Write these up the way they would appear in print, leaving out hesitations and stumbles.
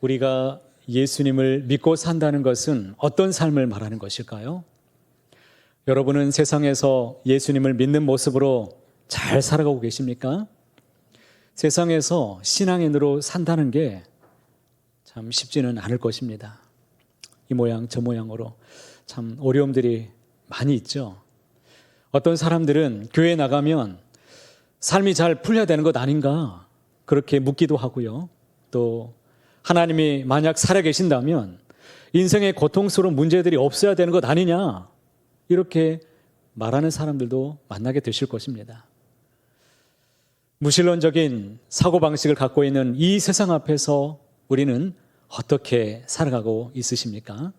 우리가 예수님을 믿고 산다는 것은 어떤 삶을 말하는 것일까요? 여러분은 세상에서 예수님을 믿는 모습으로 잘 살아가고 계십니까? 세상에서 신앙인으로 산다는 게 참 쉽지는 않을 것입니다. 이 모양 저 모양으로 참 어려움들이 많이 있죠. 어떤 사람들은 교회에 나가면 삶이 잘 풀려야 되는 것 아닌가 그렇게 묻기도 하고요. 또 하나님이 만약 살아계신다면 인생의 고통스러운 문제들이 없어야 되는 것 아니냐 이렇게 말하는 사람들도 만나게 되실 것입니다. 무신론적인 사고방식을 갖고 있는 이 세상 앞에서 우리는 어떻게 살아가고 있으십니까?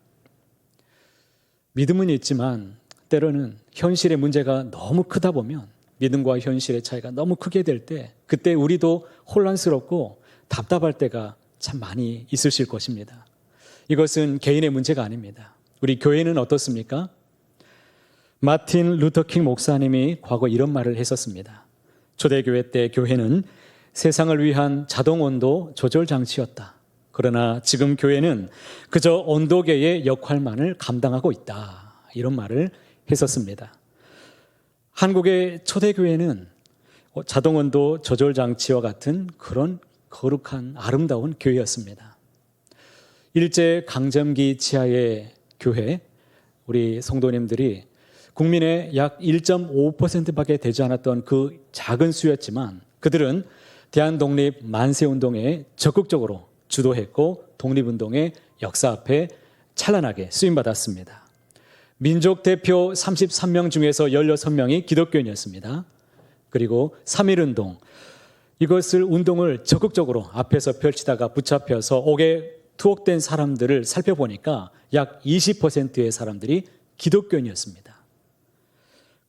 믿음은 있지만 때로는 현실의 문제가 너무 크다 보면 믿음과 현실의 차이가 너무 크게 될 때 그때 우리도 혼란스럽고 답답할 때가 참 많이 있으실 것입니다. 이것은 개인의 문제가 아닙니다. 우리 교회는 어떻습니까? 마틴 루터킹 목사님이 과거 이런 말을 했었습니다. 초대교회 때 교회는 세상을 위한 자동온도 조절 장치였다. 그러나 지금 교회는 그저 온도계의 역할만을 감당하고 있다. 이런 말을 했었습니다. 한국의 초대교회는 자동온도 조절 장치와 같은 그런 거룩한 아름다운 교회였습니다. 일제강점기 치하의 교회, 우리 성도님들이 국민의 약 1.5%밖에 되지 않았던 그 작은 수였지만 그들은 대한독립 만세운동에 적극적으로 주도했고 독립운동의 역사 앞에 찬란하게 쓰임받았습니다. 민족 대표 33명 중에서 16명이 기독교인이었습니다. 그리고 3.1운동, 이것을 운동을 적극적으로 앞에서 펼치다가 붙잡혀서 옥에 투옥된 사람들을 살펴보니까 약 20%의 사람들이 기독교인이었습니다.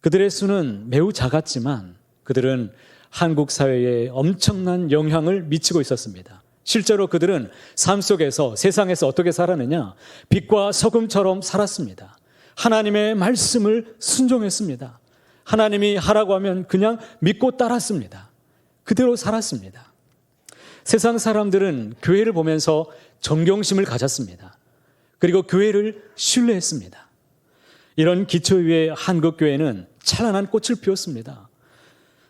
그들의 수는 매우 작았지만 그들은 한국 사회에 엄청난 영향을 미치고 있었습니다. 실제로 그들은 삶 속에서 세상에서 어떻게 살았느냐? 빛과 소금처럼 살았습니다. 하나님의 말씀을 순종했습니다. 하나님이 하라고 하면 그냥 믿고 따랐습니다. 그대로 살았습니다. 세상 사람들은 교회를 보면서 존경심을 가졌습니다. 그리고 교회를 신뢰했습니다. 이런 기초 위에 한국 교회는 찬란한 꽃을 피웠습니다.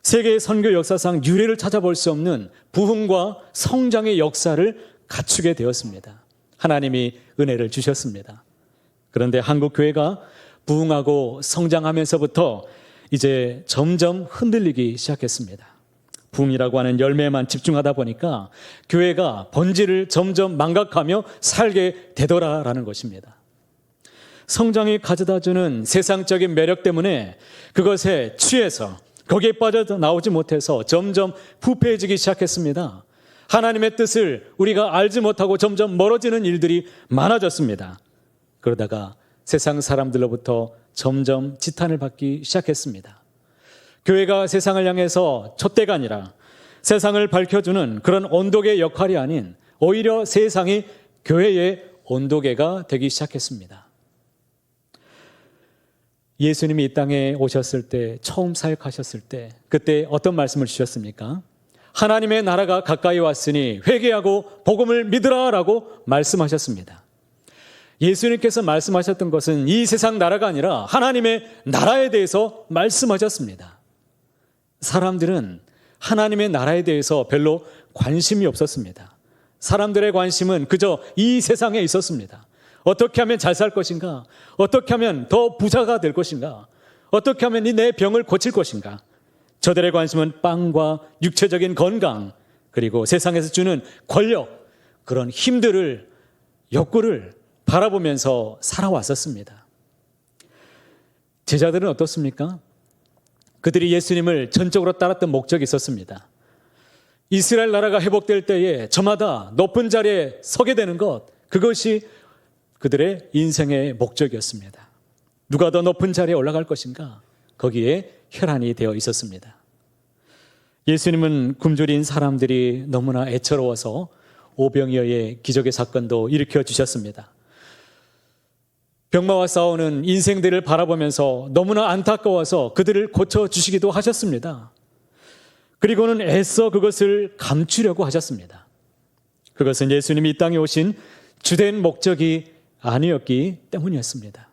세계 선교 역사상 유례를 찾아볼 수 없는 부흥과 성장의 역사를 갖추게 되었습니다. 하나님이 은혜를 주셨습니다. 그런데 한국 교회가 부흥하고 성장하면서부터 이제 점점 흔들리기 시작했습니다. 부흥이라고 하는 열매만 집중하다 보니까 교회가 본질을 점점 망각하며 살게 되더라라는 것입니다. 성장이 가져다주는 세상적인 매력 때문에 그것에 취해서 거기에 빠져나오지 못해서 점점 부패해지기 시작했습니다. 하나님의 뜻을 우리가 알지 못하고 점점 멀어지는 일들이 많아졌습니다. 그러다가 세상 사람들로부터 점점 지탄을 받기 시작했습니다. 교회가 세상을 향해서 촛대가 아니라 세상을 밝혀주는 그런 온도계 역할이 아닌 오히려 세상이 교회의 온도계가 되기 시작했습니다. 예수님이 이 땅에 오셨을 때, 처음 사역하셨을 때 그때 어떤 말씀을 주셨습니까? 하나님의 나라가 가까이 왔으니 회개하고 복음을 믿으라라고 말씀하셨습니다. 예수님께서 말씀하셨던 것은 이 세상 나라가 아니라 하나님의 나라에 대해서 말씀하셨습니다. 사람들은 하나님의 나라에 대해서 별로 관심이 없었습니다. 사람들의 관심은 그저 이 세상에 있었습니다. 어떻게 하면 잘 살 것인가? 어떻게 하면 더 부자가 될 것인가? 어떻게 하면 내 병을 고칠 것인가? 저들의 관심은 빵과 육체적인 건강, 그리고 세상에서 주는 권력, 그런 힘들을, 욕구를 바라보면서 살아왔었습니다. 제자들은 어떻습니까? 그들이 예수님을 전적으로 따랐던 목적이 있었습니다. 이스라엘 나라가 회복될 때에 저마다 높은 자리에 서게 되는 것, 그것이 그들의 인생의 목적이었습니다. 누가 더 높은 자리에 올라갈 것인가? 거기에 혈안이 되어 있었습니다. 예수님은 굶주린 사람들이 너무나 애처로워서 오병이어의 기적의 사건도 일으켜 주셨습니다. 병마와 싸우는 인생들을 바라보면서 너무나 안타까워서 그들을 고쳐주시기도 하셨습니다. 그리고는 애써 그것을 감추려고 하셨습니다. 그것은 예수님이 이 땅에 오신 주된 목적이 아니었기 때문이었습니다.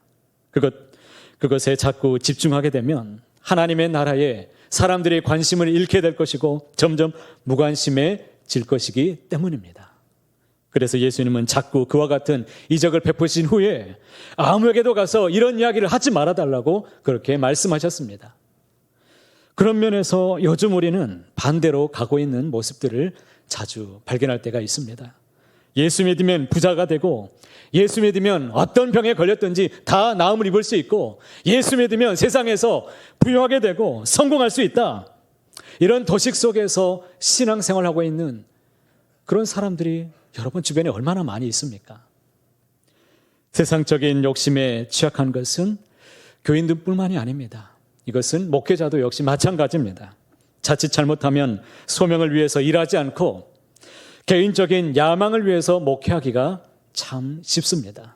그것에 자꾸 집중하게 되면 하나님의 나라에 사람들이 관심을 잃게 될 것이고 점점 무관심해질 것이기 때문입니다. 그래서 예수님은 자꾸 그와 같은 이적을 베푸신 후에 아무에게도 가서 이런 이야기를 하지 말아달라고 그렇게 말씀하셨습니다. 그런 면에서 요즘 우리는 반대로 가고 있는 모습들을 자주 발견할 때가 있습니다. 예수 믿으면 부자가 되고, 예수 믿으면 어떤 병에 걸렸든지 다 나음을 입을 수 있고, 예수 믿으면 세상에서 부유하게 되고 성공할 수 있다. 이런 도식 속에서 신앙생활하고 있는 그런 사람들이 여러분 주변에 얼마나 많이 있습니까? 세상적인 욕심에 취약한 것은 교인들뿐만이 아닙니다. 이것은 목회자도 역시 마찬가지입니다. 자칫 잘못하면 소명을 위해서 일하지 않고 개인적인 야망을 위해서 목회하기가 참 쉽습니다.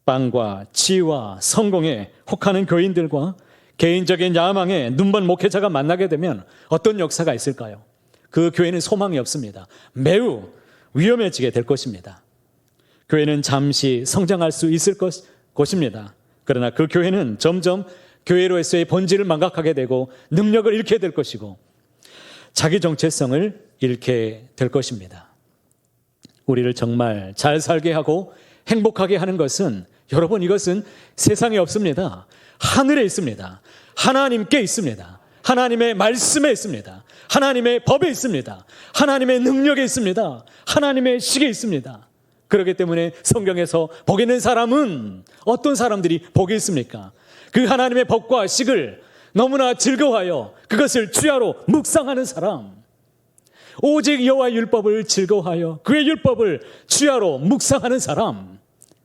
빵과 지위와 성공에 혹하는 교인들과 개인적인 야망에 눈먼 목회자가 만나게 되면 어떤 역사가 있을까요? 그 교회는 소망이 없습니다. 매우 위험해지게 될 것입니다. 교회는 잠시 성장할 수 있을 것입니다. 그러나 그 교회는 점점 교회로서의 본질을 망각하게 되고 능력을 잃게 될 것이고 자기 정체성을 잃게 될 것입니다. 우리를 정말 잘 살게 하고 행복하게 하는 것은, 여러분, 이것은 세상에 없습니다. 하늘에 있습니다. 하나님께 있습니다. 하나님의 말씀에 있습니다. 하나님의 법에 있습니다. 하나님의 능력에 있습니다. 하나님의 식에 있습니다. 그렇기 때문에 성경에서 복 있는 사람은 어떤 사람들이 복이 있습니까? 그 하나님의 법과 식을 너무나 즐거워하여 그것을 주야로 묵상하는 사람, 오직 여호와의 율법을 즐거워하여 그의 율법을 주야로 묵상하는 사람,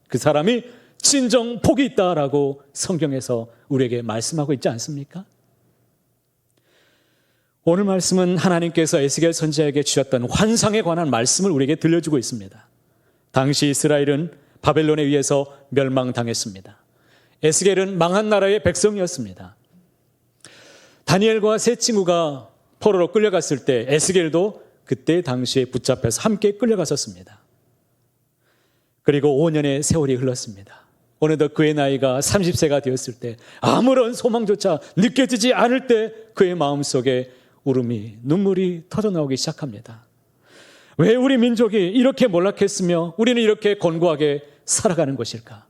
그 사람이 진정 복이 있다라고 성경에서 우리에게 말씀하고 있지 않습니까? 오늘 말씀은 하나님께서 에스겔 선지자에게 주셨던 환상에 관한 말씀을 우리에게 들려주고 있습니다. 당시 이스라엘은 바벨론에 의해서 멸망당했습니다. 에스겔은 망한 나라의 백성이었습니다. 다니엘과 세 친구가 포로로 끌려갔을 때 에스겔도 그때 당시에 붙잡혀서 함께 끌려갔었습니다. 그리고 5년의 세월이 흘렀습니다. 어느덧 그의 나이가 30세가 되었을 때 아무런 소망조차 느껴지지 않을 때 그의 마음속에 울음이, 눈물이 터져나오기 시작합니다. 왜 우리 민족이 이렇게 몰락했으며 우리는 이렇게 곤고하게 살아가는 것일까?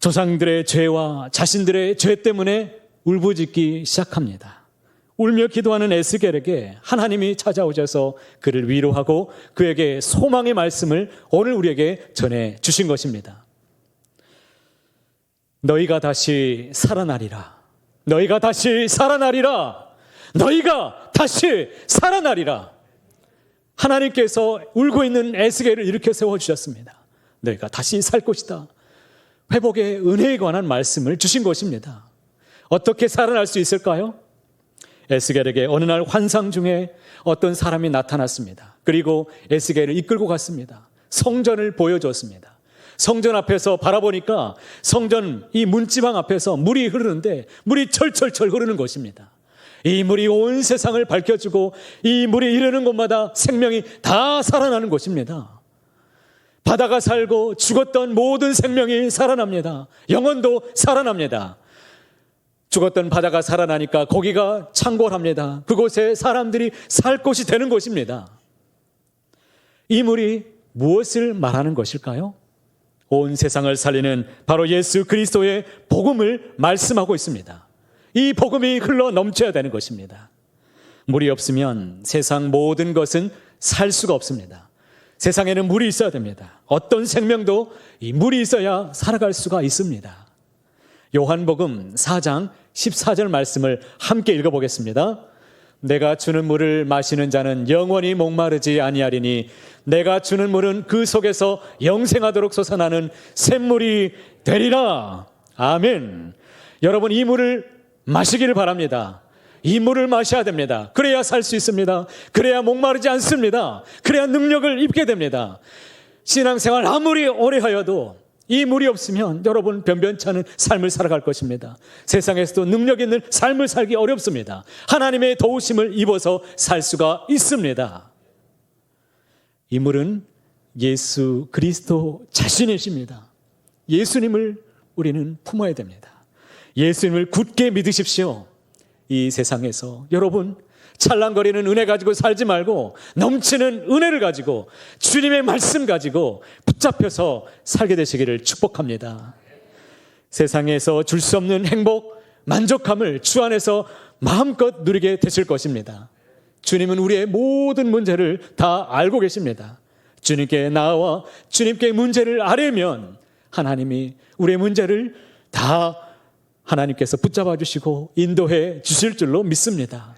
조상들의 죄와 자신들의 죄 때문에 울부짖기 시작합니다. 울며 기도하는 에스겔에게 하나님이 찾아오셔서 그를 위로하고 그에게 소망의 말씀을 오늘 우리에게 전해 주신 것입니다. 너희가 다시 살아나리라. 너희가 다시 살아나리라. 너희가 다시 살아나리라. 하나님께서 울고 있는 에스겔을 일으켜 세워주셨습니다. 너희가 다시 살 것이다. 회복의 은혜에 관한 말씀을 주신 것입니다. 어떻게 살아날 수 있을까요? 에스겔에게 어느 날 환상 중에 어떤 사람이 나타났습니다. 그리고 에스겔을 이끌고 갔습니다. 성전을 보여줬습니다. 성전 앞에서 바라보니까 성전 이 문지방 앞에서 물이 흐르는데 물이 철철철 흐르는 것입니다. 이 물이 온 세상을 밝혀주고 이 물이 이르는 곳마다 생명이 다 살아나는 곳입니다. 바다가 살고 죽었던 모든 생명이 살아납니다. 영혼도 살아납니다. 죽었던 바다가 살아나니까 거기가 창궐합니다. 그곳에 사람들이 살 곳이 되는 곳입니다. 이 물이 무엇을 말하는 것일까요? 온 세상을 살리는 바로 예수 그리스도의 복음을 말씀하고 있습니다. 이 복음이 흘러 넘쳐야 되는 것입니다. 물이 없으면 세상 모든 것은 살 수가 없습니다. 세상에는 물이 있어야 됩니다. 어떤 생명도 이 물이 있어야 살아갈 수가 있습니다. 요한복음 4장 14절 말씀을 함께 읽어보겠습니다. 내가 주는 물을 마시는 자는 영원히 목마르지 아니하리니 내가 주는 물은 그 속에서 영생하도록 솟아나는 샘물이 되리라. 아멘. 여러분, 이 물을 마시기를 바랍니다. 이 물을 마셔야 됩니다. 그래야 살 수 있습니다. 그래야 목마르지 않습니다. 그래야 능력을 입게 됩니다. 신앙생활 아무리 오래 하여도 이 물이 없으면 여러분 변변치 않은 삶을 살아갈 것입니다. 세상에서도 능력 있는 삶을 살기 어렵습니다. 하나님의 도우심을 입어서 살 수가 있습니다. 이 물은 예수 그리스도 자신이십니다. 예수님을 우리는 품어야 됩니다. 예수님을 굳게 믿으십시오. 이 세상에서 여러분 찰랑거리는 은혜 가지고 살지 말고 넘치는 은혜를 가지고 주님의 말씀 가지고 붙잡혀서 살게 되시기를 축복합니다. 세상에서 줄 수 없는 행복, 만족함을 주 안에서 마음껏 누리게 되실 것입니다. 주님은 우리의 모든 문제를 다 알고 계십니다. 주님께 나와 주님께 문제를 아뢰면 하나님이 우리의 문제를 다 하나님께서 붙잡아 주시고 인도해 주실 줄로 믿습니다.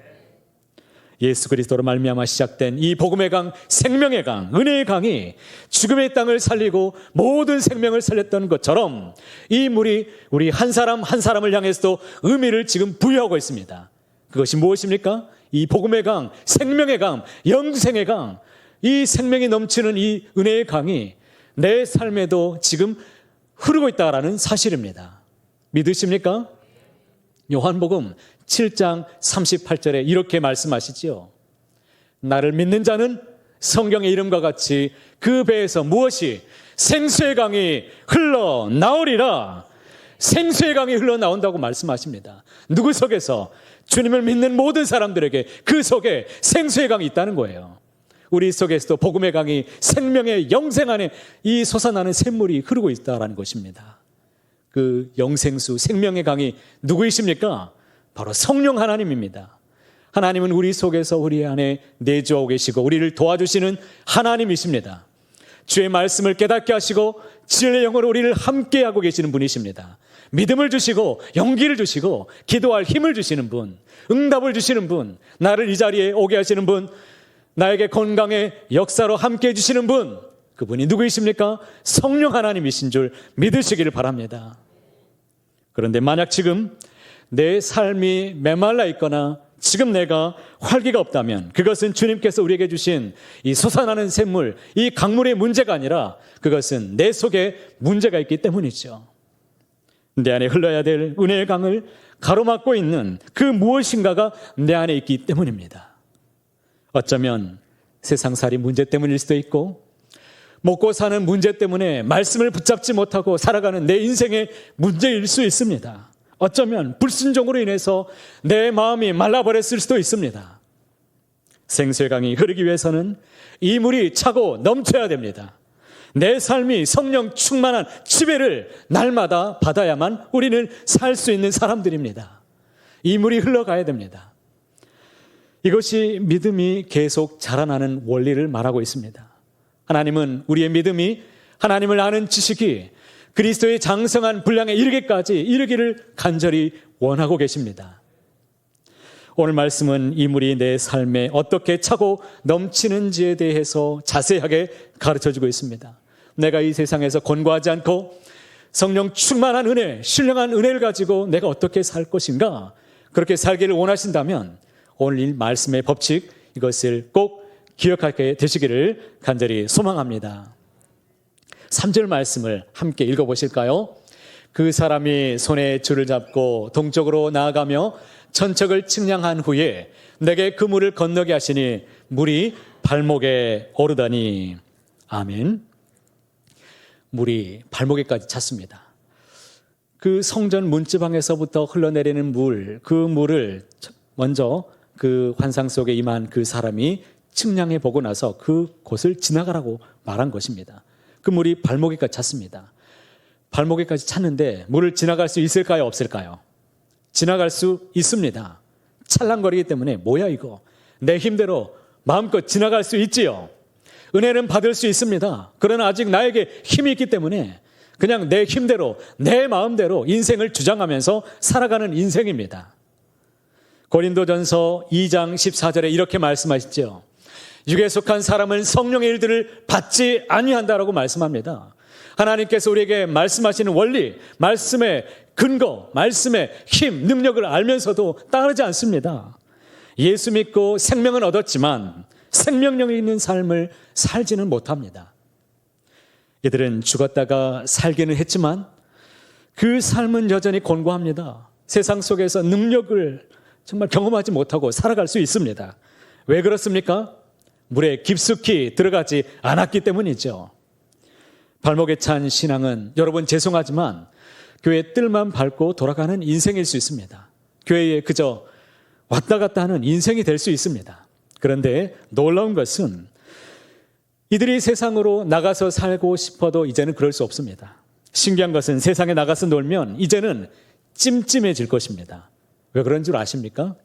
예수 그리스도로 말미암아 시작된 이 복음의 강, 생명의 강, 은혜의 강이 죽음의 땅을 살리고 모든 생명을 살렸던 것처럼 이 물이 우리 한 사람 한 사람을 향해서도 의미를 지금 부여하고 있습니다. 그것이 무엇입니까? 이 복음의 강, 생명의 강, 영생의 강, 이 생명이 넘치는 이 은혜의 강이 내 삶에도 지금 흐르고 있다라는 사실입니다. 믿으십니까? 요한복음 7장 38절에 이렇게 말씀하시지요. 나를 믿는 자는 성경의 이름과 같이 그 배에서 무엇이 생수의 강이 흘러나오리라. 생수의 강이 흘러나온다고 말씀하십니다. 누구 속에서? 주님을 믿는 모든 사람들에게 그 속에 생수의 강이 있다는 거예요. 우리 속에서도 복음의 강이 생명의 영생 안에 이 솟아나는 샘물이 흐르고 있다는 것입니다. 그 영생수 생명의 강이 누구이십니까? 바로 성령 하나님입니다. 하나님은 우리 속에서 우리 안에 내주하고 계시고 우리를 도와주시는 하나님이십니다. 주의 말씀을 깨닫게 하시고 진리의 영으로 우리를 함께하고 계시는 분이십니다. 믿음을 주시고 용기를 주시고 기도할 힘을 주시는 분, 응답을 주시는 분, 나를 이 자리에 오게 하시는 분, 나에게 건강의 역사로 함께해 주시는 분, 그분이 누구이십니까? 성령 하나님이신 줄 믿으시기를 바랍니다. 그런데 만약 지금 내 삶이 메말라 있거나 지금 내가 활기가 없다면 그것은 주님께서 우리에게 주신 이 솟아나는 샘물, 이 강물의 문제가 아니라 그것은 내 속에 문제가 있기 때문이죠. 내 안에 흘러야 될 은혜의 강을 가로막고 있는 그 무엇인가가 내 안에 있기 때문입니다. 어쩌면 세상살이 문제 때문일 수도 있고 먹고 사는 문제 때문에 말씀을 붙잡지 못하고 살아가는 내 인생의 문제일 수 있습니다. 어쩌면 불순종으로 인해서 내 마음이 말라버렸을 수도 있습니다. 생수의 강이 흐르기 위해서는 이 물이 차고 넘쳐야 됩니다. 내 삶이 성령 충만한 지배를 날마다 받아야만 우리는 살 수 있는 사람들입니다. 이 물이 흘러가야 됩니다. 이것이 믿음이 계속 자라나는 원리를 말하고 있습니다. 하나님은 우리의 믿음이 하나님을 아는 지식이 그리스도의 장성한 분량에 이르기를 간절히 원하고 계십니다. 오늘 말씀은 이 물이 내 삶에 어떻게 차고 넘치는지에 대해서 자세하게 가르쳐주고 있습니다. 내가 이 세상에서 권고하지 않고 성령 충만한 은혜, 신령한 은혜를 가지고 내가 어떻게 살 것인가, 그렇게 살기를 원하신다면 오늘 이 말씀의 법칙, 이것을 꼭 기억하게 되시기를 간절히 소망합니다. 3절 말씀을 함께 읽어보실까요? 그 사람이 손에 줄을 잡고 동쪽으로 나아가며 천척을 측량한 후에 내게 그 물을 건너게 하시니 물이 발목에 오르다니. 아멘. 물이 발목에까지 찼습니다. 그 성전 문지방에서부터 흘러내리는 물, 그 물을 먼저 그 환상 속에 임한 그 사람이 측량해 보고 나서 그 곳을 지나가라고 말한 것입니다. 그 물이 발목에까지 찼습니다. 발목에까지 찼는데 물을 지나갈 수 있을까요? 없을까요? 지나갈 수 있습니다. 찰랑거리기 때문에 뭐야 이거? 내 힘대로 마음껏 지나갈 수 있지요. 은혜는 받을 수 있습니다. 그러나 아직 나에게 힘이 있기 때문에 그냥 내 힘대로 내 마음대로 인생을 주장하면서 살아가는 인생입니다. 고린도전서 2장 14절에 이렇게 말씀하시죠. 육에 속한 사람은 성령의 일들을 받지 아니한다라고 말씀합니다. 하나님께서 우리에게 말씀하시는 원리, 말씀의 근거, 말씀의 힘, 능력을 알면서도 따르지 않습니다. 예수 믿고 생명은 얻었지만 생명력이 있는 삶을 살지는 못합니다. 이들은 죽었다가 살기는 했지만 그 삶은 여전히 곤고합니다. 세상 속에서 능력을 정말 경험하지 못하고 살아갈 수 있습니다. 왜 그렇습니까? 물에 깊숙이 들어가지 않았기 때문이죠. 발목에 찬 신앙은 여러분 죄송하지만 교회 뜰만 밟고 돌아가는 인생일 수 있습니다. 교회에 그저 왔다 갔다 하는 인생이 될 수 있습니다. 그런데 놀라운 것은 이들이 세상으로 나가서 살고 싶어도 이제는 그럴 수 없습니다. 신기한 것은 세상에 나가서 놀면 이제는 찜찜해질 것입니다. 왜 그런 줄 아십니까?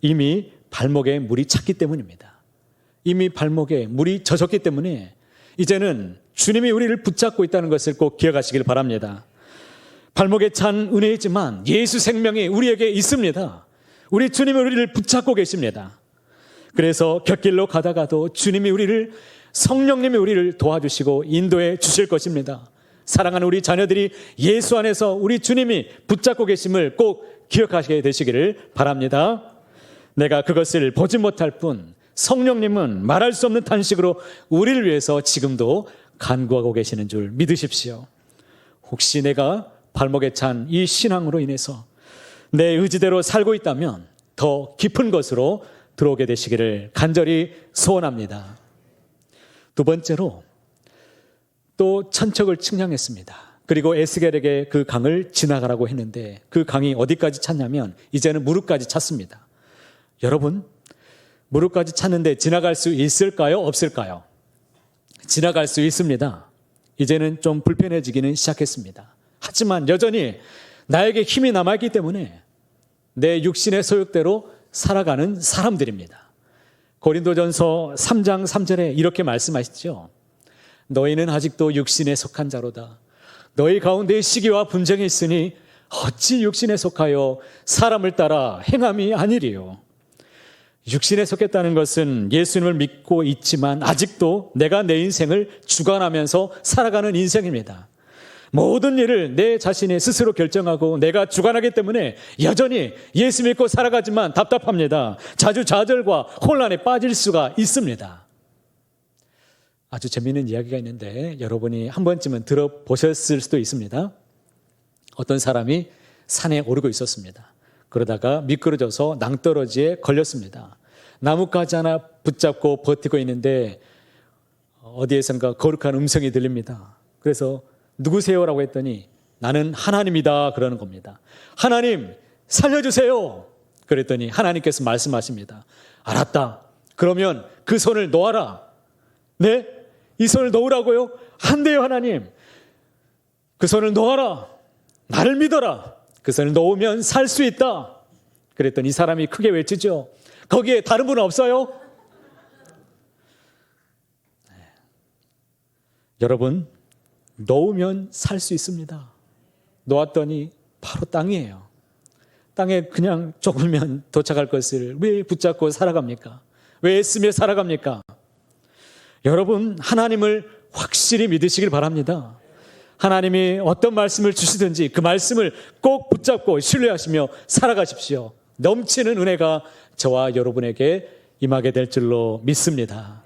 이미 발목에 물이 찼기 때문입니다. 이미 발목에 물이 젖었기 때문에 이제는 주님이 우리를 붙잡고 있다는 것을 꼭 기억하시길 바랍니다. 발목에 찬 은혜이지만 예수 생명이 우리에게 있습니다. 우리 주님이 우리를 붙잡고 계십니다. 그래서 곁길로 가다가도 주님이 성령님이 우리를 도와주시고 인도해 주실 것입니다. 사랑하는 우리 자녀들이 예수 안에서 우리 주님이 붙잡고 계심을 꼭 기억하시게 되시기를 바랍니다. 내가 그것을 보지 못할 뿐 성령님은 말할 수 없는 탄식으로 우리를 위해서 지금도 간구하고 계시는 줄 믿으십시오. 혹시 내가 발목에 찬 이 신앙으로 인해서 내 의지대로 살고 있다면 더 깊은 것으로 들어오게 되시기를 간절히 소원합니다. 두 번째로 또 천척을 측량했습니다. 그리고 에스겔에게 그 강을 지나가라고 했는데 그 강이 어디까지 찼냐면 이제는 무릎까지 찼습니다. 여러분, 무릎까지 찼는데 지나갈 수 있을까요? 없을까요? 지나갈 수 있습니다. 이제는 좀 불편해지기는 시작했습니다. 하지만 여전히 나에게 힘이 남아있기 때문에 내 육신의 소욕대로 살아가는 사람들입니다. 고린도전서 3장 3절에 이렇게 말씀하시죠. 너희는 아직도 육신에 속한 자로다. 너희 가운데 시기와 분쟁이 있으니 어찌 육신에 속하여 사람을 따라 행함이 아니리요. 육신에 속했다는 것은 예수님을 믿고 있지만 아직도 내가 내 인생을 주관하면서 살아가는 인생입니다. 모든 일을 내 자신이 스스로 결정하고 내가 주관하기 때문에 여전히 예수 믿고 살아가지만 답답합니다. 자주 좌절과 혼란에 빠질 수가 있습니다. 아주 재미있는 이야기가 있는데 여러분이 한 번쯤은 들어보셨을 수도 있습니다. 어떤 사람이 산에 오르고 있었습니다. 그러다가 미끄러져서 낭떠러지에 걸렸습니다. 나뭇가지 하나 붙잡고 버티고 있는데 어디에선가 거룩한 음성이 들립니다. 그래서 누구세요라고 했더니 나는 하나님이다 그러는 겁니다. 하나님 살려주세요. 그랬더니 하나님께서 말씀하십니다. 알았다. 그러면 그 손을 놓아라. 네? 이 손을 놓으라고요? 안 돼요 하나님. 그 손을 놓아라. 나를 믿어라. 그 손을 놓으면 살 수 있다. 그랬더니 이 사람이 크게 외치죠. 거기에 다른 분은 없어요? 네. 여러분 놓으면 살 수 있습니다. 놓았더니 바로 땅이에요. 땅에 그냥 조금면 도착할 것을 왜 붙잡고 살아갑니까? 왜 애쓰며 살아갑니까? 여러분 하나님을 확실히 믿으시길 바랍니다. 하나님이 어떤 말씀을 주시든지 그 말씀을 꼭 붙잡고 신뢰하시며 살아가십시오. 넘치는 은혜가 저와 여러분에게 임하게 될 줄로 믿습니다.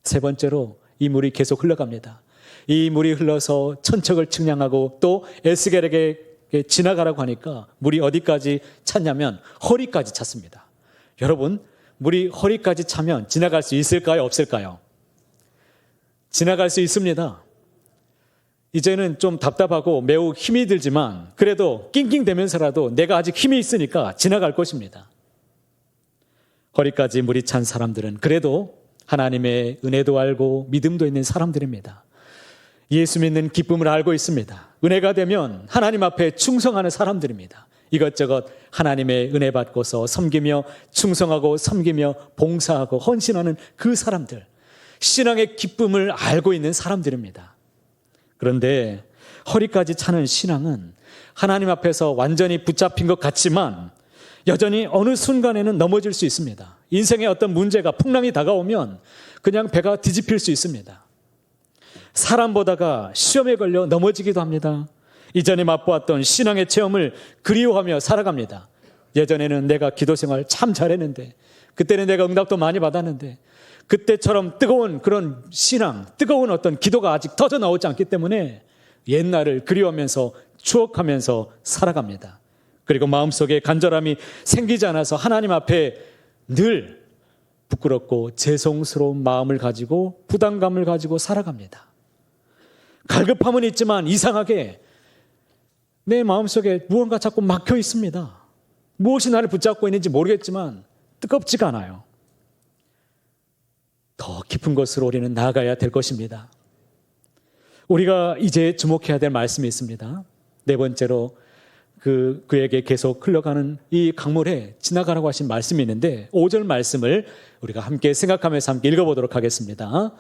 세 번째로 이 물이 계속 흘러갑니다. 이 물이 흘러서 천척을 측량하고 또 에스겔에게 지나가라고 하니까 물이 어디까지 찼냐면 허리까지 찼습니다. 여러분 물이 허리까지 차면 지나갈 수 있을까요? 없을까요? 지나갈 수 있습니다. 이제는 좀 답답하고 매우 힘이 들지만 그래도 낑낑대면서라도 내가 아직 힘이 있으니까 지나갈 것입니다. 허리까지 물이 찬 사람들은 그래도 하나님의 은혜도 알고 믿음도 있는 사람들입니다. 예수 믿는 기쁨을 알고 있습니다. 은혜가 되면 하나님 앞에 충성하는 사람들입니다. 이것저것 하나님의 은혜 받고서 섬기며 충성하고 섬기며 봉사하고 헌신하는 그 사람들, 신앙의 기쁨을 알고 있는 사람들입니다. 그런데 허리까지 차는 신앙은 하나님 앞에서 완전히 붙잡힌 것 같지만 여전히 어느 순간에는 넘어질 수 있습니다. 인생의 어떤 문제가 풍랑이 다가오면 그냥 배가 뒤집힐 수 있습니다. 사람 보다가 시험에 걸려 넘어지기도 합니다. 이전에 맛보았던 신앙의 체험을 그리워하며 살아갑니다. 예전에는 내가 기도 생활 참 잘했는데 그때는 내가 응답도 많이 받았는데 그때처럼 뜨거운 그런 신앙, 뜨거운 어떤 기도가 아직 터져 나오지 않기 때문에 옛날을 그리워하면서 추억하면서 살아갑니다. 그리고 마음속에 간절함이 생기지 않아서 하나님 앞에 늘 부끄럽고 죄송스러운 마음을 가지고 부담감을 가지고 살아갑니다. 갈급함은 있지만 이상하게 내 마음속에 무언가 자꾸 막혀 있습니다. 무엇이 나를 붙잡고 있는지 모르겠지만 뜨겁지가 않아요. 더 깊은 곳으로 우리는 나아가야 될 것입니다. 우리가 이제 주목해야 될 말씀이 있습니다. 네 번째로 그에게 계속 흘러가는 이 강물에 지나가라고 하신 말씀이 있는데 5절 말씀을 우리가 함께 생각하면서 함께 읽어보도록 하겠습니다.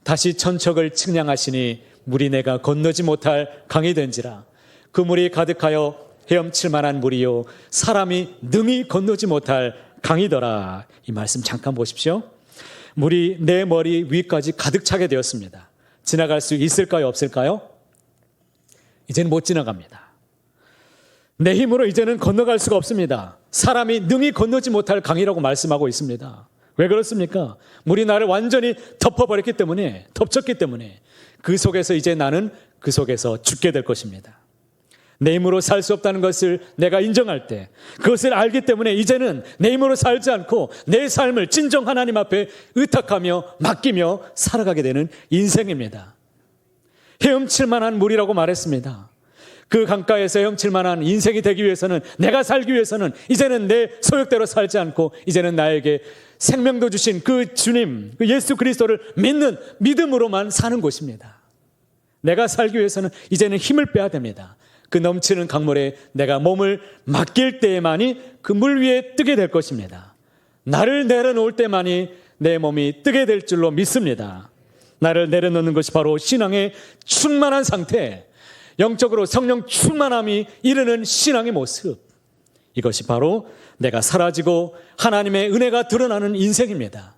다시 천척을 측량하시니 물이 내가 건너지 못할 강이 된지라. 그 물이 가득하여 헤엄칠 만한 물이요 사람이 능히 건너지 못할 강이더라. 이 말씀 잠깐 보십시오. 물이 내 머리 위까지 가득 차게 되었습니다. 지나갈 수 있을까요? 없을까요? 이제는 못 지나갑니다. 내 힘으로 이제는 건너갈 수가 없습니다. 사람이 능히 건너지 못할 강이라고 말씀하고 있습니다. 왜 그렇습니까? 물이 나를 완전히 덮어버렸기 때문에, 덮쳤기 때문에 그 속에서 이제 나는 그 속에서 죽게 될 것입니다. 내 힘으로 살 수 없다는 것을 내가 인정할 때, 그것을 알기 때문에 이제는 내 힘으로 살지 않고 내 삶을 진정 하나님 앞에 의탁하며 맡기며 살아가게 되는 인생입니다. 헤엄칠 만한 물이라고 말했습니다. 그 강가에서 헤엄칠 만한 인생이 되기 위해서는, 내가 살기 위해서는 이제는 내 소욕대로 살지 않고 이제는 나에게 생명도 주신 그 주님, 그 예수 그리스도를 믿는 믿음으로만 사는 곳입니다. 내가 살기 위해서는 이제는 힘을 빼야 됩니다. 그 넘치는 강물에 내가 몸을 맡길 때에만이 그 물 위에 뜨게 될 것입니다. 나를 내려놓을 때만이 내 몸이 뜨게 될 줄로 믿습니다. 나를 내려놓는 것이 바로 신앙의 충만한 상태, 영적으로 성령 충만함이 이르는 신앙의 모습. 이것이 바로 내가 사라지고 하나님의 은혜가 드러나는 인생입니다.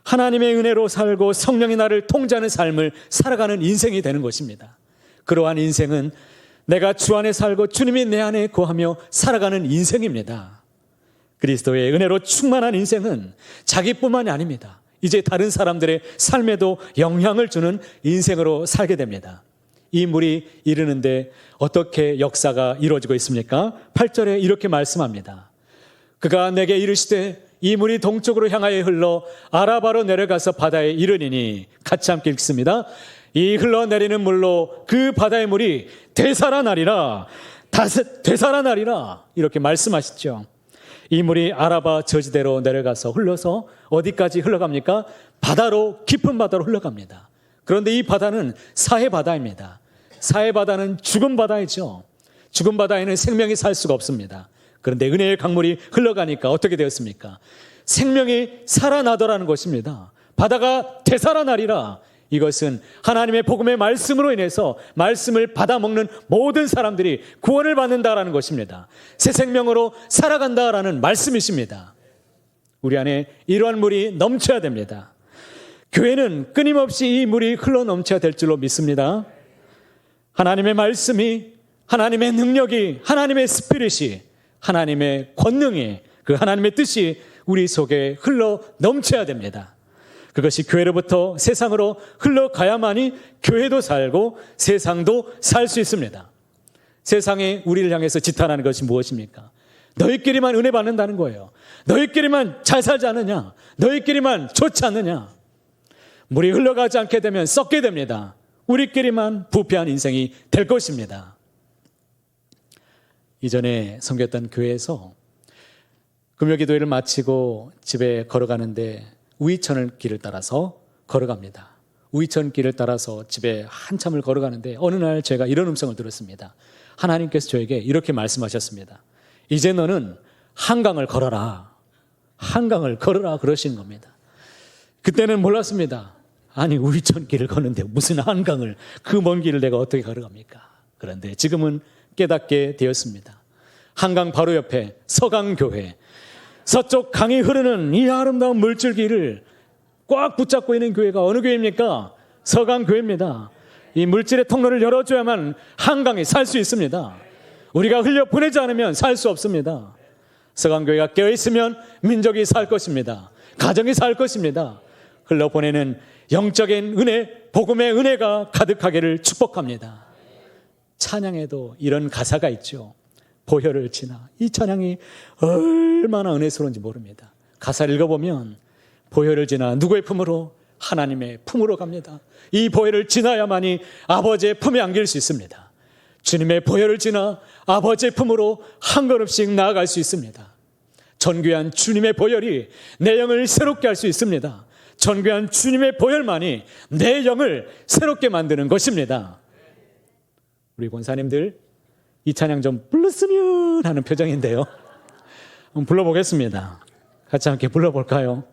하나님의 은혜로 살고 성령이 나를 통제하는 삶을 살아가는 인생이 되는 것입니다. 그러한 인생은 내가 주 안에 살고 주님이 내 안에 거하며 살아가는 인생입니다. 그리스도의 은혜로 충만한 인생은 자기뿐만이 아닙니다. 이제 다른 사람들의 삶에도 영향을 주는 인생으로 살게 됩니다. 이 물이 이르는데 어떻게 역사가 이루어지고 있습니까? 8절에 이렇게 말씀합니다. 그가 내게 이르시되 이 물이 동쪽으로 향하여 흘러 아라바로 내려가서 바다에 이르니니, 같이 함께 읽습니다. 이 흘러내리는 물로 그 바다의 물이 되살아나리라. 되살아나리라. 이렇게 말씀하시죠. 이 물이 아라바 저지대로 내려가서 흘러서 어디까지 흘러갑니까? 바다로, 깊은 바다로 흘러갑니다. 그런데 이 바다는 사해 바다입니다. 사해 바다는 죽은 바다이죠. 죽은 바다에는 생명이 살 수가 없습니다. 그런데 은혜의 강물이 흘러가니까 어떻게 되었습니까? 생명이 살아나더라는 것입니다. 바다가 되살아나리라. 이것은 하나님의 복음의 말씀으로 인해서 말씀을 받아먹는 모든 사람들이 구원을 받는다라는 것입니다. 새 생명으로 살아간다라는 말씀이십니다. 우리 안에 이러한 물이 넘쳐야 됩니다. 교회는 끊임없이 이 물이 흘러 넘쳐야 될 줄로 믿습니다. 하나님의 말씀이, 하나님의 능력이, 하나님의 스피릿이, 하나님의 권능이, 그 하나님의 뜻이 우리 속에 흘러 넘쳐야 됩니다. 그것이 교회로부터 세상으로 흘러가야만이 교회도 살고 세상도 살 수 있습니다. 세상에 우리를 향해서 지탄하는 것이 무엇입니까? 너희끼리만 은혜 받는다는 거예요. 너희끼리만 잘 살지 않느냐? 너희끼리만 좋지 않느냐? 물이 흘러가지 않게 되면 썩게 됩니다. 우리끼리만 부패한 인생이 될 것입니다. 이전에 섬겼던 교회에서 금요기도회를 마치고 집에 걸어가는데 우이천 길을 따라서 걸어갑니다. 우이천 길을 따라서 집에 한참을 걸어가는데 어느 날 제가 이런 음성을 들었습니다. 하나님께서 저에게 이렇게 말씀하셨습니다. 이제 너는 한강을 걸어라. 한강을 걸어라 그러시는 겁니다. 그때는 몰랐습니다. 아니, 우이천 길을 걷는데 무슨 한강을, 그 먼 길을 내가 어떻게 걸어갑니까? 그런데 지금은 깨닫게 되었습니다. 한강 바로 옆에 서강교회, 서쪽 강이 흐르는 이 아름다운 물줄기를 꽉 붙잡고 있는 교회가 어느 교회입니까? 서강교회입니다. 이 물질의 통로를 열어줘야만 한강이 살 수 있습니다. 우리가 흘려보내지 않으면 살 수 없습니다. 서강교회가 깨어있으면 민족이 살 것입니다. 가정이 살 것입니다. 흘러보내는 영적인 은혜, 복음의 은혜가 가득하기를 축복합니다. 찬양에도 이런 가사가 있죠. 보혈을 지나. 이 찬양이 얼마나 은혜스러운지 모릅니다. 가사를 읽어보면 보혈을 지나 누구의 품으로? 하나님의 품으로 갑니다. 이 보혈을 지나야만이 아버지의 품에 안길 수 있습니다. 주님의 보혈을 지나 아버지의 품으로 한 걸음씩 나아갈 수 있습니다. 존귀한 주님의 보혈이 내 영을 새롭게 할 수 있습니다. 존귀한 주님의 보혈만이 내 영을 새롭게 만드는 것입니다. 우리 권사님들 이 찬양 좀 불렀으면 하는 표정인데요. 한번 불러보겠습니다. 같이 함께 불러볼까요?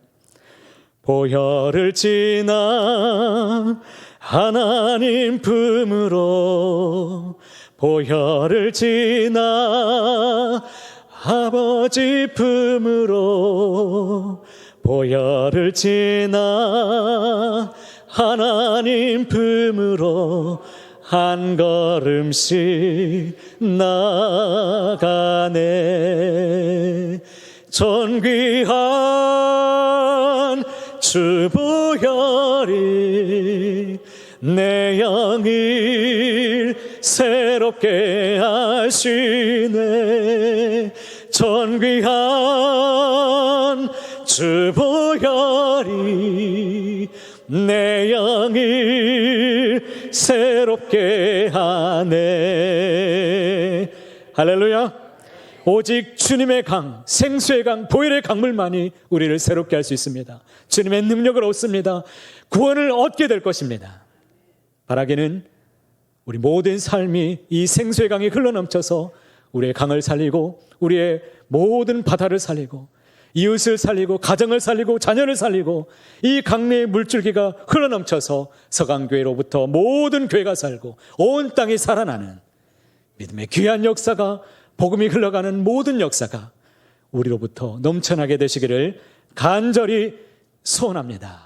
보혈을 지나 하나님 품으로, 보혈을 지나 아버지 품으로, 보혈을 지나 하나님 품으로 한 걸음씩 나가네. 존귀한 주 보혈이 내 영을 새롭게 하시네. 존귀한 주 보혈이 내 영을 새롭게 하네. 할렐루야. 오직 주님의 강, 생수의 강, 보혈의 강물만이 우리를 새롭게 할 수 있습니다. 주님의 능력을 얻습니다. 구원을 얻게 될 것입니다. 바라기는 우리 모든 삶이 이 생수의 강이 흘러넘쳐서 우리의 강을 살리고 우리의 모든 바다를 살리고 이웃을 살리고 가정을 살리고 자녀를 살리고 이 강내의 물줄기가 흘러넘쳐서 서강교회로부터 모든 교회가 살고 온 땅이 살아나는 믿음의 귀한 역사가, 복음이 흘러가는 모든 역사가 우리로부터 넘쳐나게 되시기를 간절히 소원합니다.